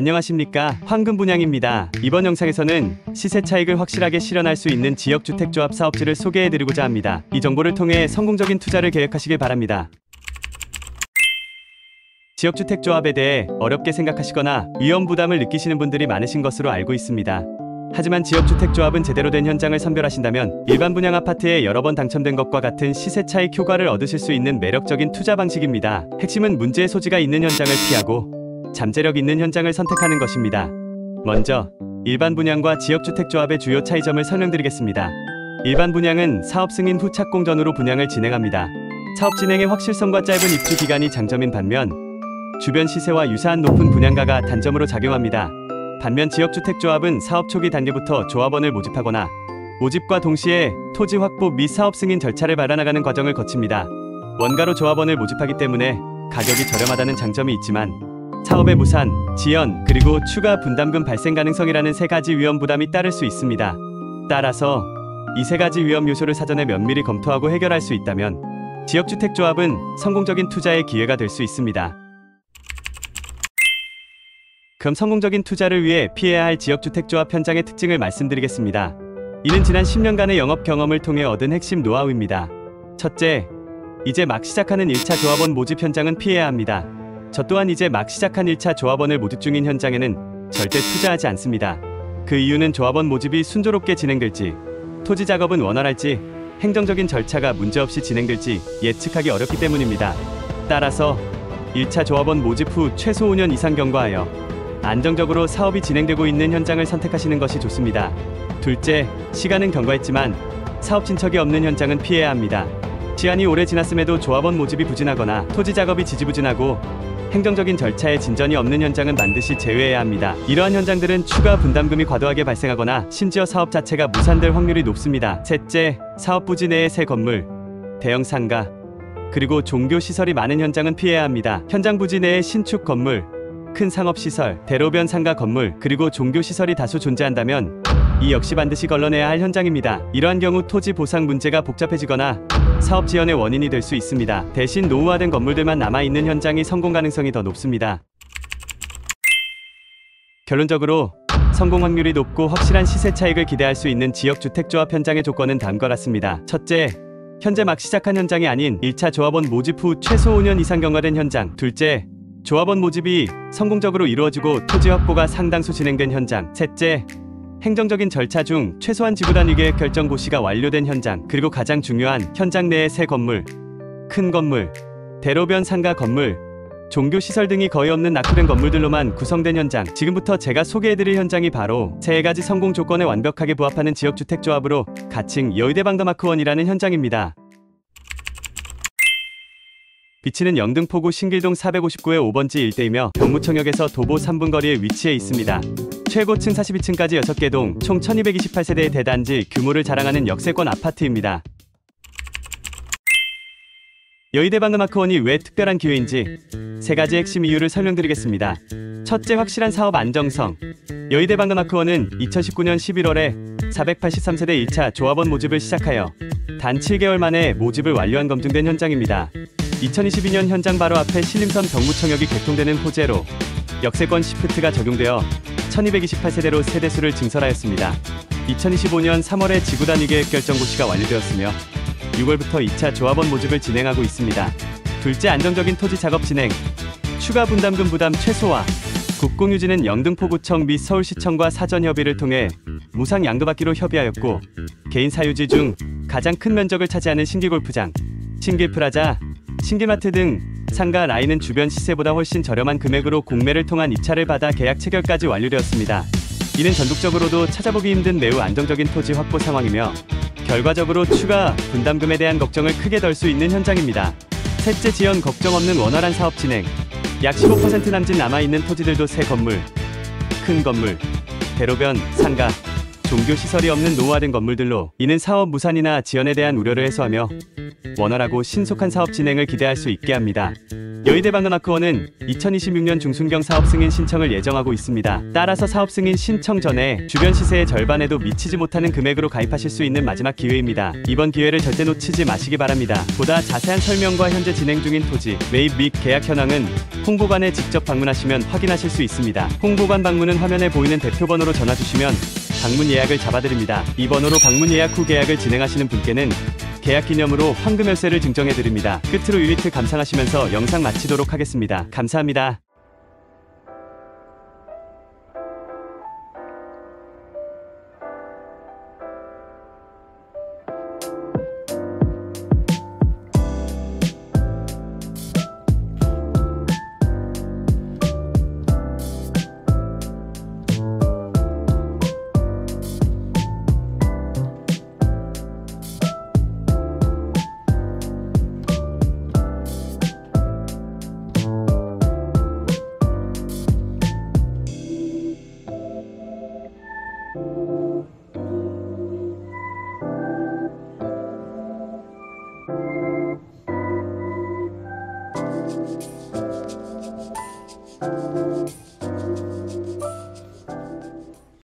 안녕하십니까, 황금분양입니다. 이번 영상에서는 시세 차익을 확실하게 실현할 수 있는 지역주택조합 사업지를 소개해드리고자 합니다. 이 정보를 통해 성공적인 투자를 계획하시길 바랍니다. 지역주택조합에 대해 어렵게 생각하시거나 위험 부담을 느끼시는 분들이 많으신 것으로 알고 있습니다. 하지만 지역주택조합은 제대로 된 현장을 선별하신다면 일반 분양 아파트에 여러 번 당첨된 것과 같은 시세 차익 효과를 얻으실 수 있는 매력적인 투자 방식입니다. 핵심은 문제의 소지가 있는 현장을 피하고 잠재력 있는 현장을 선택하는 것입니다. 먼저 일반 분양과 지역주택조합의 주요 차이점을 설명드리겠습니다. 일반 분양은 사업 승인 후 착공 전후로 분양을 진행합니다. 사업 진행의 확실성과 짧은 입주 기간이 장점인 반면 주변 시세와 유사한 높은 분양가가 단점으로 작용합니다. 반면 지역주택조합은 사업 초기 단계부터 조합원을 모집하거나 모집과 동시에 토지 확보 및 사업 승인 절차를 밟아나가는 과정을 거칩니다. 원가로 조합원을 모집하기 때문에 가격이 저렴하다는 장점이 있지만 사업의 무산, 지연, 그리고 추가 분담금 발생 가능성이라는 세 가지 위험 부담이 따를 수 있습니다. 따라서 이 세 가지 위험 요소를 사전에 면밀히 검토하고 해결할 수 있다면 지역주택조합은 성공적인 투자의 기회가 될 수 있습니다. 그럼 성공적인 투자를 위해 피해야 할 지역주택조합 현장의 특징을 말씀드리겠습니다. 이는 지난 10년간의 영업 경험을 통해 얻은 핵심 노하우입니다. 첫째, 이제 막 시작하는 1차 조합원 모집 현장은 피해야 합니다. 저 또한 이제 막 시작한 1차 조합원을 모집 중인 현장에는 절대 투자하지 않습니다. 그 이유는 조합원 모집이 순조롭게 진행될지, 토지 작업은 원활할지, 행정적인 절차가 문제없이 진행될지 예측하기 어렵기 때문입니다. 따라서 1차 조합원 모집 후 최소 5년 이상 경과하여 안정적으로 사업이 진행되고 있는 현장을 선택하시는 것이 좋습니다. 둘째, 시간은 경과했지만 사업 진척이 없는 현장은 피해야 합니다. 시간이 오래 지났음에도 조합원 모집이 부진하거나 토지 작업이 지지부진하고 행정적인 절차에 진전이 없는 현장은 반드시 제외해야 합니다. 이러한 현장들은 추가 분담금이 과도하게 발생하거나 심지어 사업 자체가 무산될 확률이 높습니다. 셋째, 사업 부지 내의 새 건물, 대형 상가, 그리고 종교시설이 많은 현장은 피해야 합니다. 현장 부지 내의 신축 건물, 큰 상업시설, 대로변 상가 건물, 그리고 종교시설이 다수 존재한다면 이 역시 반드시 걸러내야 할 현장입니다. 이러한 경우 토지 보상 문제가 복잡해지거나 사업 지연의 원인이 될 수 있습니다. 대신 노후화된 건물들만 남아있는 현장이 성공 가능성이 더 높습니다. 결론적으로 성공 확률이 높고 확실한 시세 차익을 기대할 수 있는 지역주택조합 현장의 조건은 다음과 같습니다. 첫째, 현재 막 시작한 현장이 아닌 1차 조합원 모집 후 최소 5년 이상 경과된 현장. 둘째, 조합원 모집이 성공적으로 이루어지고 토지 확보가 상당수 진행된 현장. 셋째, 행정적인 절차 중 최소한 지구단 위계획 결정 고시가 완료된 현장. 그리고 가장 중요한 현장 내의 새 건물, 큰 건물, 대로변 상가 건물, 종교시설 등이 거의 없는 낙후된 건물들로만 구성된 현장. 지금부터 제가 소개해드릴 현장이 바로 세 가지 성공 조건에 완벽하게 부합하는 지역주택조합으로 가칭 여의대 방더마크1이라는 현장입니다. 위치는 영등포구 신길동 459의 5번지 일대이며 병무청역에서 도보 3분 거리에 위치해 있습니다. 최고층 42층까지 6개 동, 총 1228세대의 대단지, 규모를 자랑하는 역세권 아파트입니다. 여의대 방더마크1이 왜 특별한 기회인지 세 가지 핵심 이유를 설명드리겠습니다. 첫째, 확실한 사업 안정성. 여의대 방더마크1은 2019년 11월에 483세대 1차 조합원 모집을 시작하여 단 7개월 만에 모집을 완료한 검증된 현장입니다. 2022년 현장 바로 앞에 신림선 병무청역이 개통되는 호재로 역세권 시프트가 적용되어 1228세대로 세대수를 증설하였습니다. 2025년 3월에 지구단 위계획 결정 고시가 완료되었으며 6월부터 2차 조합원 모집을 진행하고 있습니다. 둘째, 안정적인 토지 작업 진행. 추가 분담금 부담 최소화. 국공유지는 영등포구청 및 서울시청과 사전 협의를 통해 무상 양도받기로 협의하였고, 개인 사유지 중 가장 큰 면적을 차지하는 신길골프장, 신길프라자, 신길마트 등 상가 라인은 주변 시세보다 훨씬 저렴한 금액으로 공매를 통한 입찰을 받아 계약 체결까지 완료되었습니다. 이는 전국적으로도 찾아보기 힘든 매우 안정적인 토지 확보 상황이며 결과적으로 추가 분담금에 대한 걱정을 크게 덜 수 있는 현장입니다. 셋째, 지연 걱정 없는 원활한 사업 진행. 약 15% 남짓 남아있는 토지들도 새 건물, 큰 건물, 대로변, 상가, 종교시설이 없는 노후화된 건물들로 이는 사업 무산이나 지연에 대한 우려를 해소하며 원활하고 신속한 사업 진행을 기대할 수 있게 합니다. 여의대 방음아크원은 2026년 중순경 사업 승인 신청을 예정하고 있습니다. 따라서 사업 승인 신청 전에 주변 시세의 절반에도 미치지 못하는 금액으로 가입하실 수 있는 마지막 기회입니다. 이번 기회를 절대 놓치지 마시기 바랍니다. 보다 자세한 설명과 현재 진행 중인 토지, 매입 및 계약 현황은 홍보관에 직접 방문하시면 확인하실 수 있습니다. 홍보관 방문은 화면에 보이는 대표번호로 전화주시면 방문 예약을 잡아드립니다. 이 번호로 방문 예약 후 계약을 진행하시는 분께는 계약 기념으로 황금 열쇠를 증정해드립니다. 끝으로 율리트 감상하시면서 영상 마치도록 하겠습니다. 감사합니다.